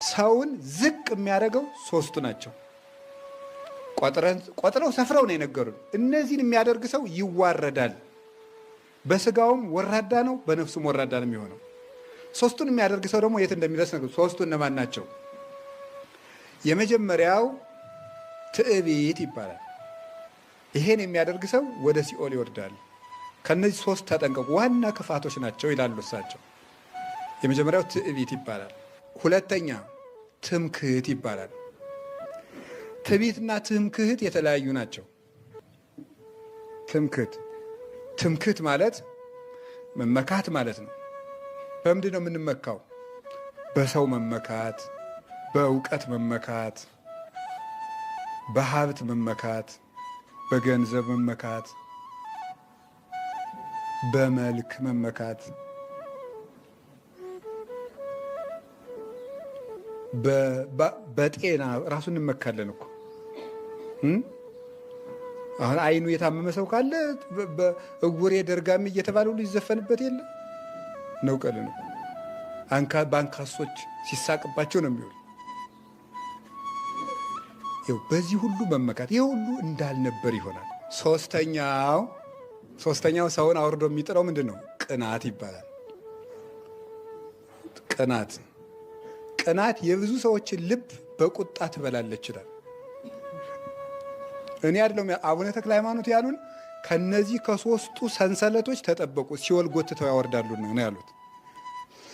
ሰውን ዝቅ የሚያደርገው ሶስቱ ናቸው። ቆጥረው ሰፍረው ነው የነገሩን። እነዚህን የሚያደርግ ሰው ይዋረዳል። በስጋውም ወራዳ ነው፣ በነፍሱም ወራዳ ነው የሚሆነው። ሶስቱን የሚያደርግ ሰው ደግሞ የት እንደሚደርስ ነው። ሶስቱ እነማን ናቸው? የመጀመሪያው ትዕቢት ይባላል። ይሄን የሚያደርግ ሰው ወደ ሲኦል ይወርዳል። ከነዚህ ሶስት ተጠንቀቁ፣ ዋና ክፋቶች ናቸው ይላሉ እሳቸው። የመጀመሪያው ትዕቢት ይባላል። ሁለተኛ ትምክህት ይባላል። ትዕቢትና ትምክህት የተለያዩ ናቸው። ትምክህት ማለት መመካት ማለት ነው። በምንድን ነው የምንመካው? በሰው መመካት፣ በእውቀት መመካት፣ በሀብት መመካት፣ በገንዘብ መመካት፣ በመልክ መመካት፣ በጤና ራሱ እንመካለን እኮ። አሁን አይኑ የታመመ ሰው ካለ እጉሬ ደርጋሚ እየተባለ ሁሉ ይዘፈንበት የለ ነው። ቀል ነው በአንካሶች ሲሳቅባቸው ነው የሚውል። በዚህ ሁሉ መመካት፣ ይህ ሁሉ እንዳልነበር ይሆናል። ሶስተኛው ሰውን አውርዶ የሚጥለው ምንድን ነው? ቅናት ይባላል። ቅናት የብዙ ሰዎችን ልብ በቁጣ ትበላለች ይላል። እኔ አይደለም አቡነ ተክለ ሃይማኖት ያሉን፣ ከነዚህ ከሶስቱ ሰንሰለቶች ተጠበቁ፣ ሲኦል ጎትተው ያወርዳሉ ነው ያሉት።